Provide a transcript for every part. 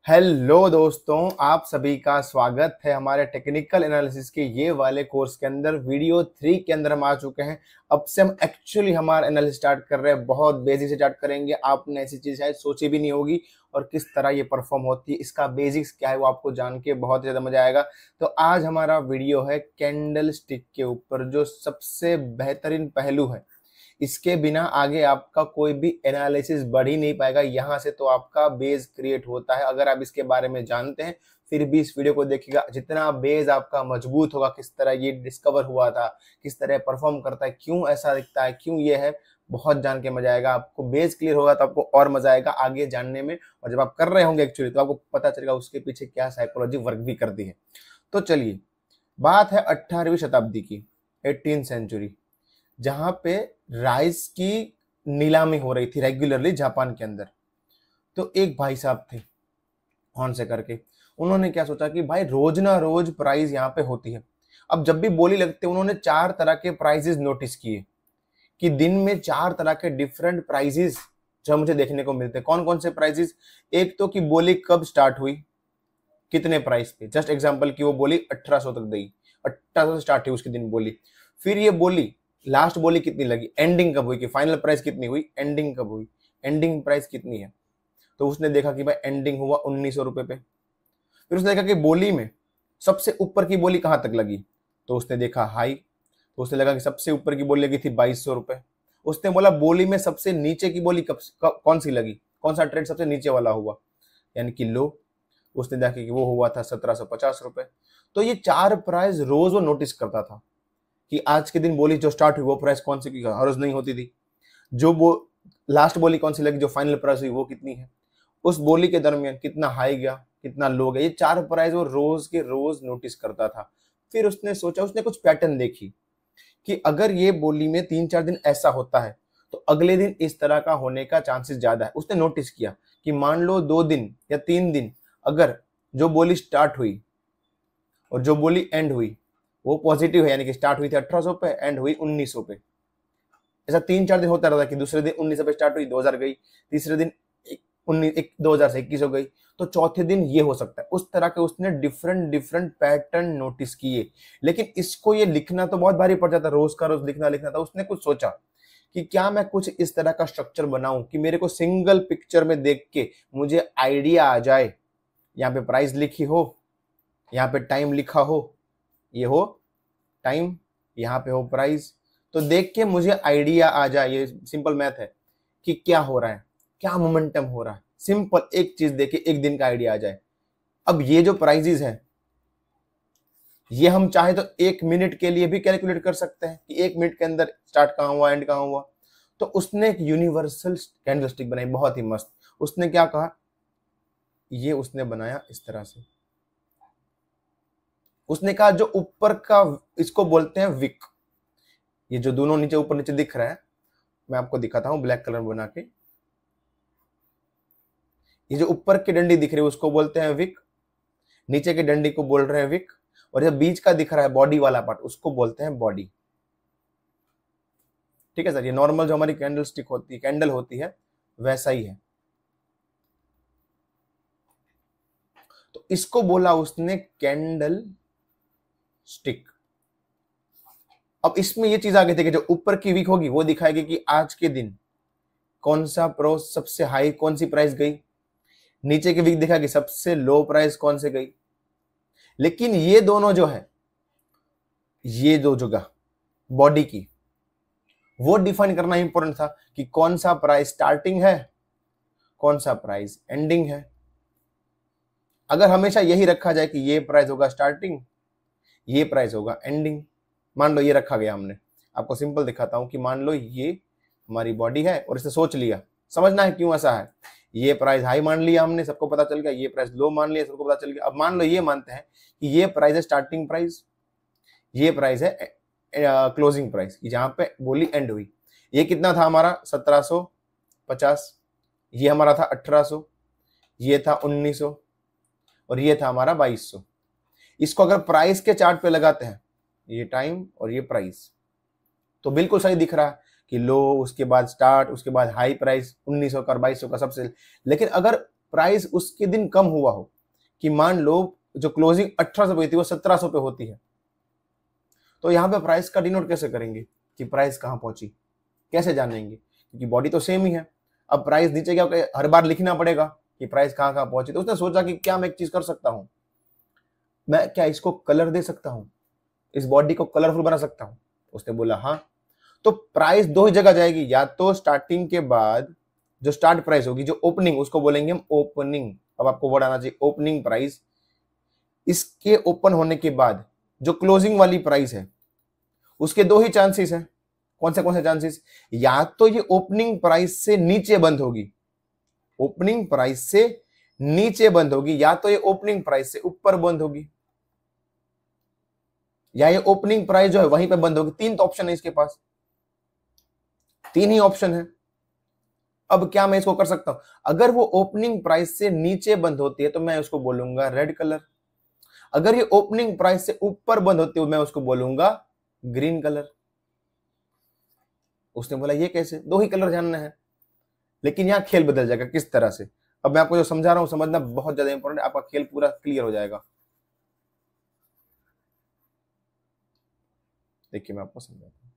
Hello दोस्तों, आप सभी का स्वागत है हमारे टेक्निकल एनालिसिस के ये वाले कोर्स के अंदर। वीडियो 3 के अंदर हम आ चुके हैं। अब से हम एक्चुअली हमारा एनालिसिस स्टार्ट कर रहे हैं। बहुत बेसिक से स्टार्ट करेंगे। आपने ऐसी चीज शायद सोची भी नहीं होगी और किस तरह ये परफॉर्म होती है, इसका बेसिक्स क्या है वो आपको जान के बहुत ज्यादा मजा आएगा। तो आज हमारा वीडियो है कैंडल स्टिक के ऊपर, जो सबसे बेहतरीन पहलू है। इसके बिना आगे आपका कोई भी एनालिसिस बढ़ ही नहीं पाएगा। यहाँ से तो आपका बेस क्रिएट होता है। अगर आप इसके बारे में जानते हैं फिर भी इस वीडियो को देखिएगा। जितना बेस आपका मजबूत होगा, किस तरह ये डिस्कवर हुआ था, किस तरह परफॉर्म करता है, क्यों ऐसा दिखता है, क्यों ये है, बहुत जान के मजा आएगा। आपको बेस क्लियर होगा तो आपको और मजा आएगा आगे जानने में। और जब आप कर रहे होंगे एक्चुअली तो आपको पता चलेगा उसके पीछे क्या साइकोलॉजी वर्क भी करती है। तो चलिए, बात है 18वीं शताब्दी की, 18th सेंचुरी, जहां पे राइस की नीलामी हो रही थी रेगुलरली जापान के अंदर। तो एक भाई साहब थे हॉन से करके, उन्होंने क्या सोचा कि भाई रोज ना रोज प्राइस यहाँ पे होती है। अब जब भी बोली लगते उन्होंने 4 तरह के प्राइजेस नोटिस किए कि दिन में 4 तरह के डिफरेंट प्राइजेस जो मुझे देखने को मिलते हैं। कौन कौन से प्राइजेस? एक तो कि बोली कब स्टार्ट हुई, कितने प्राइस पे। जस्ट एग्जांपल की वो बोली 1800 तक गई, 1800 से स्टार्ट हुई उसके दिन बोली। फिर ये बोली लास्ट बोली कितनी लगी, एंडिंग कब हुई, कि फाइनल प्राइस कितनी हुई, एंडिंग कब हुई, एंडिंग प्राइस कितनी है। तो उसने देखा कि भाई एंडिंग हुआ 1900 रुपए पे। फिर उसने देखा कि बोली में सबसे ऊपर की बोली कहां तक लगी, तो उसने देखा हाई। तो उसने लगा कि सबसे ऊपर की बोली लगी थी 2200 रुपए। उसने बोला बोली में सबसे नीचे की बोली कौन सी लगी, कौन सा ट्रेड सबसे नीचे वाला हुआ, यानी कि लो। उसने देखा कि वो हुआ था 1750 रुपए। तो ये 4 प्राइस रोज वो नोटिस करता था कि आज के दिन बोली जो स्टार्ट हुई वो प्राइस कौन सी की हर रोज नहीं होती थी, जो वो लास्ट बोली कौन सी लगी, जो फाइनल प्राइस हुई वो कितनी है, उस बोली के दरमियान कितना हाई गया, कितना लो गया। ये 4 प्राइस वो रोज के रोज नोटिस करता था। फिर उसने सोचा, उसने कुछ पैटर्न देखी कि अगर ये बोली में 3-4 दिन ऐसा होता है तो अगले दिन इस तरह का होने का चांसेस ज्यादा है। उसने नोटिस किया कि मान लो 2 दिन या 3 दिन अगर जो बोली स्टार्ट हुई और जो बोली एंड हुई वो पॉजिटिव है, यानी कि स्टार्ट हुई थी 1800 पे, एंड हुई 1900 पे। ऐसा 3-4 दिन होता रहता कि दूसरे दिन 1900 पे स्टार्ट हुई 2000 गई, तीसरे दिन 2000 से 2100 गई, तो चौथे दिन ये हो सकता है। उस तरह के उसने डिफरेंट डिफरेंट पैटर्न नोटिस किए। लेकिन इसको ये लिखना तो बहुत भारी पड़ जाता, रोज का रोज लिखना था। उसने कुछ सोचा कि क्या मैं कुछ इस तरह का स्ट्रक्चर बनाऊं कि मेरे को सिंगल पिक्चर में देख के मुझे आइडिया आ जाए। यहाँ पे प्राइस लिखी हो, यहाँ पे टाइम लिखा हो, ये हो टाइम, यहाँ पे हो प्राइस, तो देख के मुझे आइडिया आ जाए, ये सिंपल मैथ है, कि क्या हो रहा है, क्या मोमेंटम हो रहा है। सिंपल एक चीज देख के एक दिन का आइडिया आ जाए। अब ये जो प्राइजेस है ये हम चाहे तो 1 मिनट के लिए भी कैलकुलेट कर सकते हैं कि 1 मिनट के अंदर स्टार्ट कहाँ हुआ, एंड कहाँ हुआ। तो उसने एक यूनिवर्सल कैंडलस्टिक बनाई, बहुत ही मस्त। उसने क्या कहा, ये उसने बनाया इस तरह से। उसने कहा जो ऊपर का, इसको बोलते हैं विक। ये जो दोनों नीचे ऊपर नीचे दिख रहा है, मैं आपको दिखाता हूं ब्लैक कलर बना के। ये जो ऊपर की डंडी दिख रही है उसको बोलते हैं विक, नीचे की डंडी को बोल रहे हैं विक, और जो बीच का दिख रहा है बॉडी वाला पार्ट उसको बोलते हैं बॉडी। ठीक है सर, ये नॉर्मल जो हमारी कैंडल स्टिक होती है, कैंडल होती है, वैसा ही है। तो इसको बोला उसने कैंडल स्टिक। अब इसमें ये चीज आ गई थी कि जो ऊपर की वीक होगी वो दिखाएगी कि आज के दिन कौन सा प्रो सबसे हाई कौन सी प्राइस गई, नीचे की वीक दिखाएगी सबसे लो प्राइस कौन से गई। लेकिन ये दोनों जो है, ये दो जगह बॉडी की, वो डिफाइन करना इंपॉर्टेंट था कि कौन सा प्राइस स्टार्टिंग है, कौन सा प्राइस एंडिंग है। अगर हमेशा यही रखा जाए कि ये प्राइस होगा स्टार्टिंग, ये प्राइस होगा एंडिंग, मान लो ये रखा गया हमने, आपको सिंपल दिखाता हूं कि मान लो ये हमारी बॉडी है और इसे सोच लिया, समझना है क्यों ऐसा है। ये प्राइस हाई मान लिया हमने, सबको पता चल गया, ये प्राइस लो मान लिया, सबको पता चल गया। अब मान लो ये मानते हैं कि ये प्राइस है स्टार्टिंग प्राइस, ये प्राइस है क्लोजिंग प्राइस, जहां पे बोली एंड हुई। ये कितना था हमारा 1750, ये हमारा था 1800, ये था 1900, और ये था हमारा 2200। इसको अगर प्राइस के चार्ट पे लगाते हैं, ये टाइम और ये प्राइस, तो बिल्कुल सही दिख रहा है कि लो, उसके बाद स्टार्ट, उसके बाद हाई प्राइस 1900 का और 2200 का सबसे। लेकिन अगर प्राइस उसके दिन कम हुआ हो, कि मान लो जो क्लोजिंग 1800 पे थी वो 1700 पे होती है, तो यहाँ पे प्राइस का डिनोट कैसे करेंगे कि प्राइस कहाँ पहुंची, कैसे जानेंगे, क्योंकि बॉडी तो सेम ही है। अब प्राइस नीचे क्या हर बार लिखना पड़ेगा कि प्राइस कहाँ कहाँ पहुंची। तो उसने सोचा कि क्या मैं एक चीज कर सकता हूँ, मैं क्या इसको कलर दे सकता हूँ, इस बॉडी को कलरफुल बना सकता हूँ। उसने बोला हाँ। तो प्राइस दो ही जगह जाएगी, या तो स्टार्टिंग के बाद जो स्टार्ट प्राइस होगी, जो ओपनिंग, उसको बोलेंगे हम ओपनिंग। अब आपको वर्ड आना चाहिए ओपनिंग प्राइस। इसके ओपन होने के बाद जो क्लोजिंग वाली प्राइस है, उसके दो ही चांसेस हैं। कौन से चांसेस, या तो ये ओपनिंग प्राइस से नीचे बंद होगी, ओपनिंग प्राइस से नीचे बंद होगी, या तो ये ओपनिंग प्राइस से ऊपर बंद होगी, या ये ओपनिंग प्राइस जो है वहीं पे बंद होगी। तीन तो ऑप्शन है इसके पास, तीन ही ऑप्शन है। अब क्या मैं इसको कर सकता हूं, अगर वो ओपनिंग प्राइस से नीचे बंद होती है तो मैं उसको बोलूंगा रेड कलर, अगर ये ओपनिंग प्राइस से ऊपर बंद होती है मैं उसको बोलूंगा ग्रीन कलर। उसने बोला ये कैसे, दो ही कलर जानना है, लेकिन यहां खेल बदल जाएगा किस तरह से। अब मैं आपको जो समझा रहा हूं समझना बहुत ज्यादा इंपॉर्टेंट है, आपका खेल पूरा क्लियर हो जाएगा। देखिए मैं आपको समझाता हूं।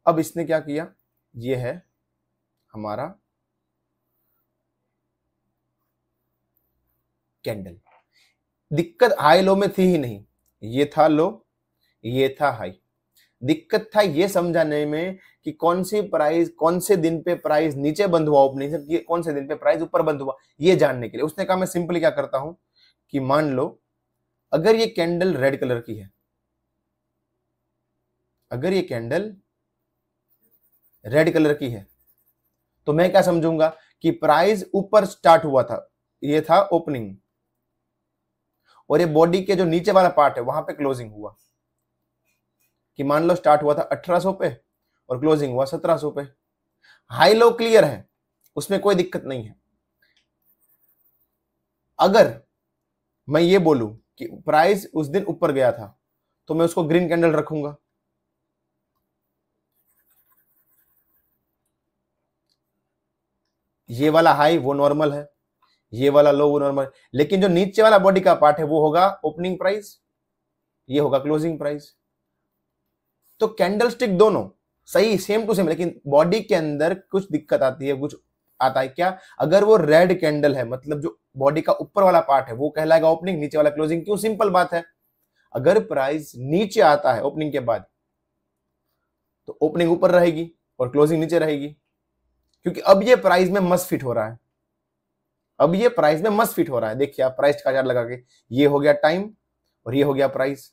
अब इसने क्या किया, ये है हमारा कैंडल। दिक्कत हाई लो में थी ही नहीं, ये था लो, ये था हाई। दिक्कत था ये समझाने में कि कौन सी प्राइस, कौन से दिन पे प्राइस नीचे बंद हुआ ओपनिंग से, कौन से दिन पे प्राइस ऊपर बंद हुआ, ये जानने के लिए। उसने कहा मैं सिंपली क्या करता हूं कि मान लो अगर ये कैंडल रेड कलर की है, अगर ये कैंडल रेड कलर की है, तो मैं क्या समझूंगा कि प्राइस ऊपर स्टार्ट हुआ था, ये था ओपनिंग, और ये बॉडी के जो नीचे वाला पार्ट है वहां पे क्लोजिंग हुआ। कि मान लो स्टार्ट हुआ था 1800 पे और क्लोजिंग हुआ 1700 पे। हाई लो क्लियर है, उसमें कोई दिक्कत नहीं है। अगर मैं ये बोलूं कि प्राइस उस दिन ऊपर गया था तो मैं उसको ग्रीन कैंडल रखूंगा। ये वाला हाई वो नॉर्मल है, ये वाला लो वो नॉर्मल, लेकिन जो नीचे वाला बॉडी का पार्ट है वो होगा ओपनिंग प्राइस, ये होगा क्लोजिंग प्राइस। तो कैंडल स्टिक दोनों सही सेम टू सेम, लेकिन बॉडी के अंदर कुछ दिक्कत आती है, कुछ आता है क्या, अगर वो रेड कैंडल है मतलब जो बॉडी का ऊपर वाला पार्ट है वो कहलाएगा ओपनिंग, नीचे वाला क्लोजिंग। क्यों, सिंपल बात है, अगर प्राइस नीचे आता है ओपनिंग के बाद तो ओपनिंग ऊपर रहेगी और क्लोजिंग नीचे रहेगी, क्योंकि अब ये प्राइस में मस्ट फिट हो रहा है, अब ये प्राइस में मस्ट फिट हो रहा है। देखिए आप प्राइस का चार्ट लगा के, ये हो गया टाइम और ये हो गया प्राइस,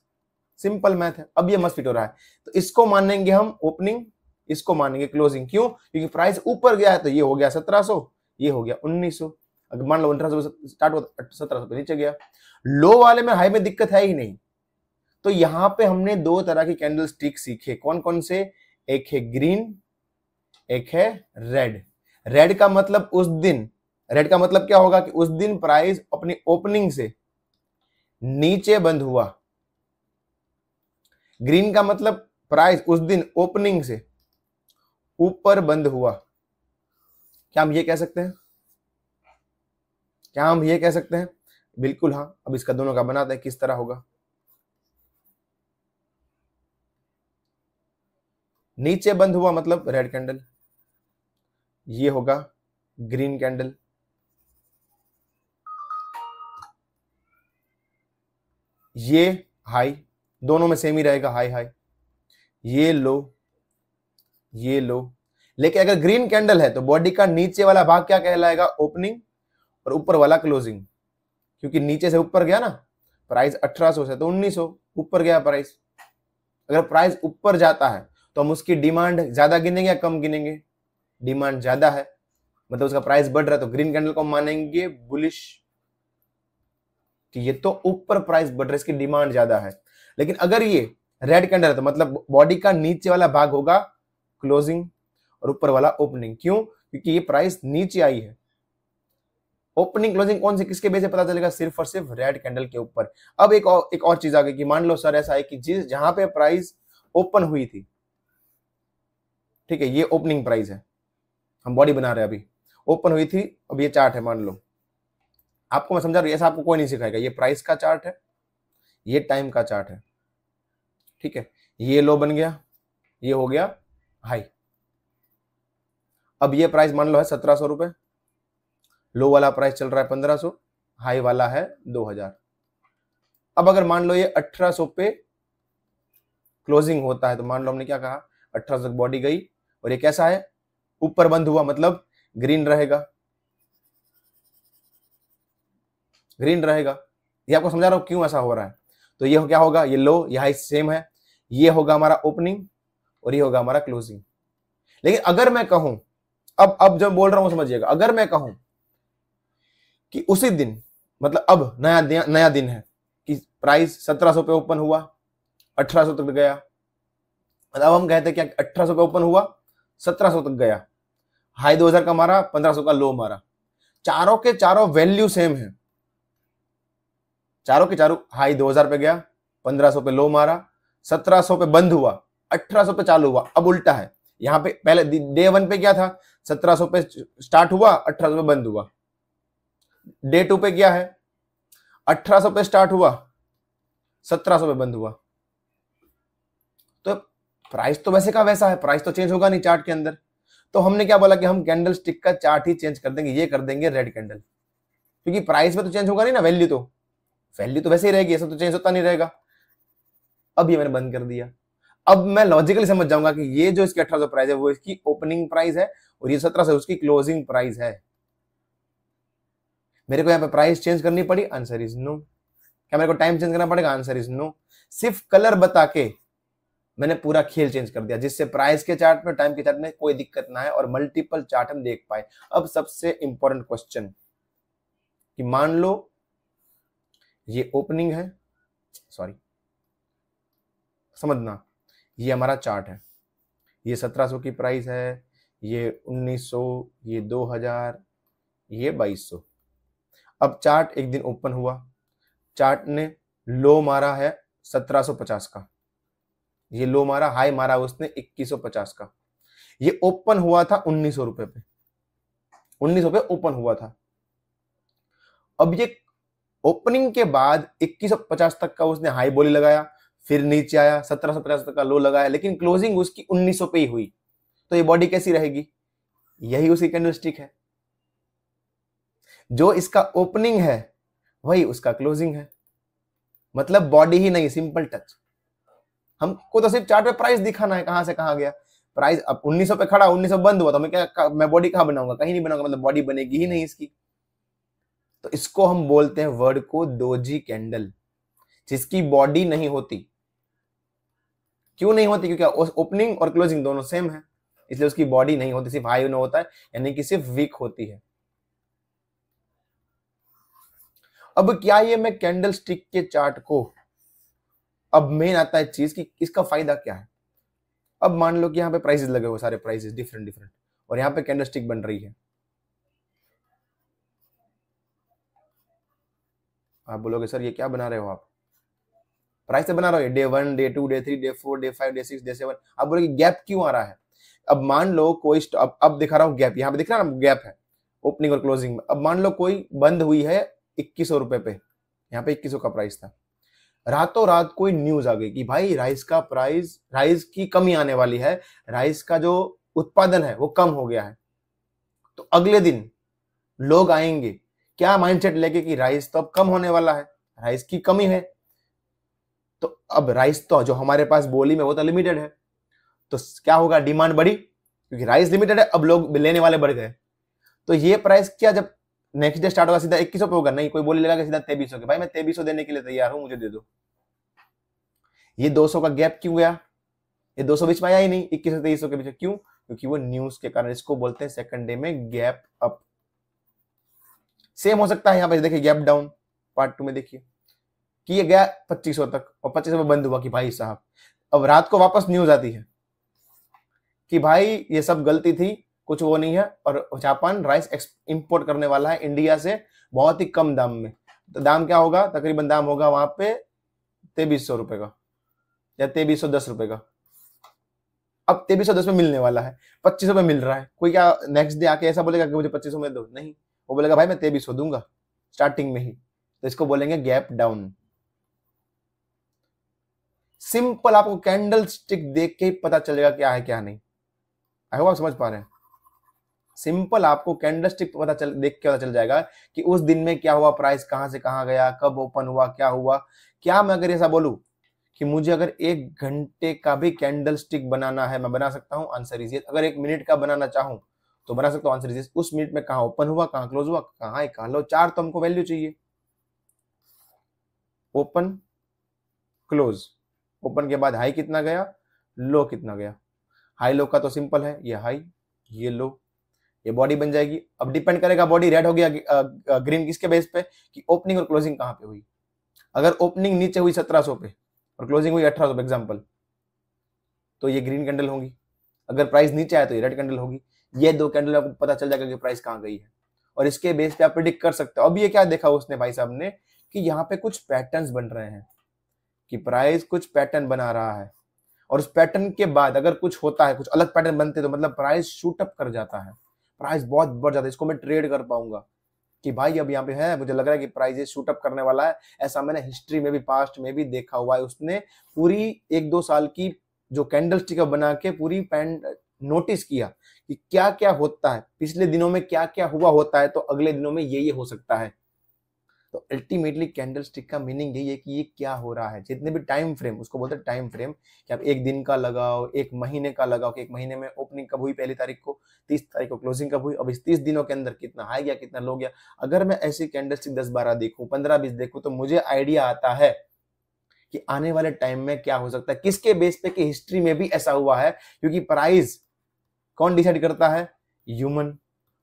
सिंपल मैथ है। अब ये मस्ट फिट हो रहा है तो इसको मानेंगे हम ओपनिंग, इसको मानेंगे क्लोजिंग। क्यों, क्योंकि प्राइस ऊपर गया है तो ये हो गया 1700, ये हो गया 1900। अगर मान लो 1800 स्टार्ट हुआ 1700 पे नीचे गया, लो वाले में हाई में दिक्कत है ही नहीं। तो यहां पे हमने दो तरह की कैंडल स्टिक सीखे, कौन कौन से, एक है ग्रीन, एक है रेड। रेड का मतलब उस दिन, रेड का मतलब क्या होगा कि उस दिन प्राइस अपनी ओपनिंग से नीचे बंद हुआ। ग्रीन का मतलब प्राइस उस दिन ओपनिंग से ऊपर बंद हुआ। क्या हम ये कह सकते हैं, क्या हम ये कह सकते हैं, बिल्कुल हाँ। अब इसका दोनों का बनाते हैं किस तरह होगा। नीचे बंद हुआ मतलब रेड कैंडल, ये होगा ग्रीन कैंडल, ये हाई, दोनों में सेम ही रहेगा हाई हाई, ये लो, ये लो। लेकिन अगर ग्रीन कैंडल है तो बॉडी का नीचे वाला भाग क्या कहलाएगा, ओपनिंग, और ऊपर वाला क्लोजिंग। क्योंकि नीचे से ऊपर गया ना, प्राइस 1800 से तो 1900 ऊपर गया प्राइस। अगर प्राइस ऊपर जाता है तो हम उसकी डिमांड ज्यादा गिनेंगे या कम गिनेंगे, डिमांड ज्यादा है मतलब उसका प्राइस बढ़ रहा है, तो ग्रीन कैंडल को मानेंगे बुलिश कि ये तो ऊपर प्राइस बढ़ रहा है, इसकी डिमांड ज्यादा है। लेकिन अगर ये रेड कैंडल है तो मतलब बॉडी का नीचे वाला भाग होगा क्लोजिंग और ऊपर वाला ओपनिंग। क्यों, क्योंकि ये प्राइस नीचे आई है। ओपनिंग क्लोजिंग कौन से किसके बेस पे पता चलेगा, सिर्फ और सिर्फ रेड कैंडल के ऊपर। अब एक और चीज आ गई कि मान लो सर ऐसा है कि जिस जहां पे प्राइस ओपन हुई थी, ठीक है, ये ओपनिंग प्राइस है, हम बॉडी बना रहे हैं अभी, ओपन हुई थी। अब ये चार्ट है, मान लो आपको मैं समझा रहा हूं, ऐसा आपको कोई नहीं सिखाएगा। ये प्राइस का चार्ट है, ये टाइम का चार्ट है, ठीक है। ये लो बन गया, ये हो गया हाई। अब ये प्राइस मान लो है 1700 रुपए, लो वाला प्राइस चल रहा है 1500, हाई वाला है 2000। अब अगर मान लो ये 1800 पे क्लोजिंग होता है, तो मान लो हमने क्या कहा, 1800 तक बॉडी गई और ये कैसा है, ऊपर बंद हुआ, मतलब ग्रीन रहेगा, ग्रीन रहेगा। ये आपको समझा रहा हूं क्यों ऐसा हो रहा है। तो ये क्या होगा, ये लो, ये हाई सेम है, ये होगा हमारा ओपनिंग और ये होगा हमारा क्लोजिंग। लेकिन अगर मैं कहूं, अब जब बोल रहा हूं समझिएगा, अगर मैं कहूं कि उसी दिन, मतलब अब नया दिन है कि प्राइस 1700 पे ओपन हुआ, 1800 तक गया, अब हम कहते हैं कि 1800 पे ओपन हुआ, 1700 तक गया, हाई 2000 का मारा, 1500 का लो मारा, चारों के चारों वैल्यू सेम है, चारों के चारों हाई 2000 पे गया, 1500 पे लो मारा, 1700 पे बंद हुआ, 1800 पे चालू हुआ। अब उल्टा है, यहां पे पहले डे 1 पे क्या था, 1700 पे स्टार्ट हुआ, 1800 पे बंद हुआ। डे 2 पे क्या है, 1800 पे स्टार्ट हुआ, 1700 पे बंद हुआ। तो प्राइस तो वैसे का वैसा है, प्राइस तो चेंज होगा नहीं चार्ट के अंदर। तो हमने क्या बोला कि हम कैंडल स्टिक का चार्ट ही चेंज कर देंगे, ये कर देंगे रेड कैंडल, क्योंकि प्राइस में तो चेंज होगा नहीं ना, वैल्यू तो वैसे ही रहेगी, ऐसा तो चेंज होता नहीं रहेगा। अब ये मैंने बंद कर दिया। अब मैं लॉजिकली समझ जाऊंगा कि ये जो इसकी 1800 प्राइस है वो इसकी ओपनिंग प्राइस है और ये 1700 उसकी क्लोजिंग प्राइस है। मेरे को यहाँ पे प्राइस चेंज करनी पड़ी, आंसर इज नो। क्या मेरे को टाइम चेंज करना पड़ेगा, आंसर इज नो। सिर्फ कलर बता के मैंने पूरा खेल चेंज कर दिया, जिससे प्राइस के चार्ट में, टाइम के चार्ट में कोई दिक्कत ना है और मल्टीपल चार्ट हम देख पाए। अब सबसे इंपॉर्टेंट क्वेश्चन कि मान लो ये ओपनिंग है, सॉरी समझना, ये हमारा चार्ट है, ये 1700 की प्राइस है, ये 1900, ये 2000, ये 2200। अब चार्ट एक दिन ओपन हुआ, चार्ट ने लो मारा है 1750 का, ये लो मारा, हाई मारा उसने 2150 का, ये ओपन हुआ था 1900 रुपए पे, 1900 पे ओपन हुआ था। अब ये ओपनिंग के बाद 2150 तक का उसने हाई बोली लगाया, फिर नीचे आया 1750 तक का लो लगाया, लेकिन क्लोजिंग उसकी 1900 पे ही हुई। तो ये बॉडी कैसी रहेगी, यही उसकी कैंडलस्टिक है, जो इसका ओपनिंग है वही उसका क्लोजिंग है, मतलब बॉडी ही नहीं, सिंपल टच। हमको तो सिर्फ चार्ट पे प्राइस दिखाना है, कहां से कहां गया प्राइस। अब 1900 पे खड़ा, 1900 बंद हुआ, तो मैं बॉडी कहां बनाऊंगा, कहीं नहीं बनाऊंगा, मतलब बॉडी बनेगी ही नहीं इसकी। तो इसको हम बोलते हैं वर्ड को दोजी कैंडल, जिसकी बॉडी नहीं होती। क्यों नहीं होती, क्योंकि ओपनिंग और क्लोजिंग दोनों सेम है, इसलिए उसकी बॉडी नहीं होती, सिर्फ हाई होता है, यानी कि सिर्फ वीक होती है। अब क्या ये मैं कैंडल स्टिक के चार्ट को, अब मेन आता है चीज कि इसका फायदा क्या है। अब मान लो कि यहाँ पे प्राइसेस लगे हुए, सारे प्राइसेस डिफरेंट डिफरेंट, और यहाँ पे कैंडल स्टिक बन रही है। आप बोलोगे सर ये क्या बना रहे हो आप, प्राइस से बना रहे हो, day 1, day 2, day 3, day 4, day 5, day 6, day 7। आप बोलोगे गैप क्यों आ रहा है। अब मान लो कोई अब दिखा रहा हूं गैप, यहाँ पे दिख रहा है ना गैप है ओपनिंग और क्लोजिंग में। अब मान लो कोई बंद हुई है 2100 रुपए पे, यहाँ पे 2100 का प्राइस था, रातों रात कोई न्यूज आ गई कि भाई राइस की कमी आने वाली है, राइस का जो उत्पादन है वो कम हो गया है। तो अगले दिन लोग आएंगे क्या माइंडसेट लेके कि राइस तो अब कम होने वाला है, राइस की कमी है। तो अब राइस तो जो हमारे पास बोली में वो तो लिमिटेड है, तो क्या होगा, डिमांड बढ़ी, क्योंकि राइस लिमिटेड है, अब लोग लेने वाले बढ़ गए। तो ये प्राइस क्या जब नेक्स्ट डे स्टार्ट होगा सीधा 2100 पे होगा, नहीं, कोई बोली लगा कि सीधा 2300 के, भाई मैं 2300 देने के लिए तैयार हूं, मुझे दे दो। ये 200 का गैप क्यों गया, ये 200 बीच में आया ही नहीं 2100 से 2300 के बीच, क्यों, क्योंकि वो न्यूज के कारण। इसको बोलते हैं सेकंड डे में गैप अप। सेम हो सकता है यहाँ पे, देखिए गैप डाउन पार्ट 2 में देखिए कि ये गया 2500 तक और 2500 में बंद हुआ कि भाई साहब, अब रात को वापस न्यूज आती है कि भाई ये सब गलती थी, कुछ वो नहीं है, और जापान राइस इंपोर्ट करने वाला है इंडिया से बहुत ही कम दाम में। तो दाम क्या होगा, तकरीबन दाम होगा वहां पे 2300 रुपए का या 2310 रुपए का। अब 2310 में मिलने वाला है, 2500 में मिल रहा है। कोई क्या नेक्स्ट डे आके ऐसा बोलेगा कि मुझे 2500 में दो? नहीं, वो बोलेगा भाई मैं 2300 दूंगा स्टार्टिंग में ही। तो इसको बोलेंगे गैप डाउन। सिंपल, आपको कैंडल स्टिक देख के ही पता चलेगा क्या है क्या नहीं। आई होप आप समझ पा रहे हैं। सिंपल, आपको कैंडल स्टिक देख के पता चल जाएगा कि उस दिन में क्या हुआ, प्राइस कहां से कहां गया, कब ओपन हुआ, क्या हुआ। क्या मैं अगर ऐसा बोलूं कि मुझे अगर 1 घंटे का भी कैंडल स्टिक बनाना है, मैं बना सकता हूं? Answer is yes. अगर 1 मिनट का बनाना चाहूं तो बना सकता हूं? Answer is yes. उस मिनट में कहां ओपन हुआ, कहां क्लोज हुआ, कहां कहां लो, 4 तो हमको वैल्यू चाहिए। ओपन, क्लोज, ओपन के बाद हाई कितना गया, लो कितना गया। हाई लो का तो सिंपल है, ये हाई ये लो, ये बॉडी बन जाएगी। अब डिपेंड करेगा बॉडी रेड हो गया ग्रीन किसके बेस पे, कि ओपनिंग और क्लोजिंग कहां पे हुई। अगर ओपनिंग नीचे हुई 1700 पे और क्लोजिंग हुई 1800 पे एग्जांपल, तो ये ग्रीन कैंडल होगी। अगर प्राइस नीचे आया तो ये रेड कैंडल होगी। ये दो कैंडल आपको पता चल जाएगा कि प्राइस कहां गई है, और इसके बेस पे आप प्रिडिक्ट कर सकते हो। अब ये क्या देखा उसने भाई साहब ने, कि यहाँ पे कुछ पैटर्न्स बन रहे हैं, कि प्राइस कुछ पैटर्न बना रहा है, और उस पैटर्न के बाद अगर कुछ होता है, कुछ अलग पैटर्न बनते तो मतलब प्राइस शूट अप कर जाता है, प्राइस बहुत बढ़ जाता है। इसको मैं ट्रेड कर पाऊंगा कि भाई अब यहाँ पे है, मुझे लग रहा है कि प्राइस शूट अप करने वाला है। ऐसा मैंने हिस्ट्री में भी, पास्ट में भी देखा हुआ है। उसने पूरी 1-2 साल की जो कैंडल स्टिक बना के पूरी नोटिस किया कि क्या क्या होता है, पिछले दिनों में क्या क्या हुआ होता है, तो अगले दिनों में ये हो सकता है। तो अल्टीमेटली कैंडल स्टिक का मीनिंग यही है कि ये क्या हो रहा है। जितने भी टाइम फ्रेम, उसको बोलते हैं टाइम फ्रेम, कि आप 1 दिन का लगाओ, 1 महीने का लगाओ, कि 1 महीने में ओपनिंग कब हुई, 1 तारीख को, 30 तारीख को क्लोजिंग कब हुई, अब इस 30 दिनों के अंदर कितना हाई गया, कितना लो गया। अगर मैं ऐसी कैंडल स्टिक 10-12 देखूं, 15-20 देखूं, तो मुझे आइडिया आता है कि आने वाले टाइम में क्या हो सकता है। किसके बेस पे, कि हिस्ट्री में भी ऐसा हुआ है, क्योंकि प्राइस कौन डिसाइड करता है, ह्यूमन।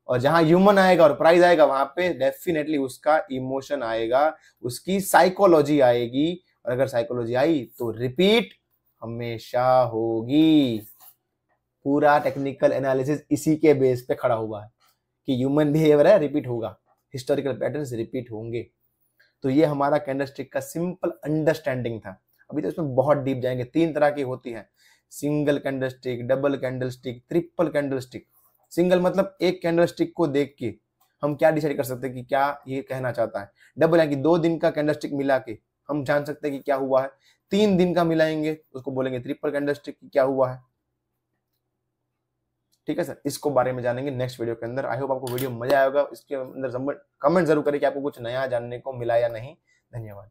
और जहां ह्यूमन आएगा और प्राइस आएगा, वहां पे डेफिनेटली उसका इमोशन आएगा, उसकी साइकोलॉजी आएगी, और अगर साइकोलॉजी आई तो रिपीट हमेशा होगी। पूरा टेक्निकल एनालिसिस इसी के बेस पे खड़ा हुआ है कि ह्यूमन बिहेवियर है, रिपीट होगा, हिस्टोरिकल पैटर्न्स रिपीट होंगे। तो ये हमारा कैंडलस्टिक का सिंपल अंडरस्टैंडिंग था। अभी तो इसमें बहुत डीप जाएंगे। 3 तरह की होती है, single candlestick, double candlestick, triple candlestick. Single मतलब एक कैंडलस्टिक को देख के हम क्या डिसाइड कर सकते हैं कि क्या ये कहना चाहता है। डबल है कि 2 दिन का कैंडलस्टिक मिला के हम जान सकते हैं कि क्या हुआ है। 3 दिन का मिलाएंगे उसको बोलेंगे ट्रिपल कैंडलस्टिक, क्या हुआ है। ठीक है सर, इसको बारे में जानेंगे नेक्स्ट वीडियो के अंदर। आई होप आपको वीडियो मजा आएगा। इसके अंदर कमेंट जरूर करें कि आपको कुछ नया जानने को मिला या नहीं। धन्यवाद।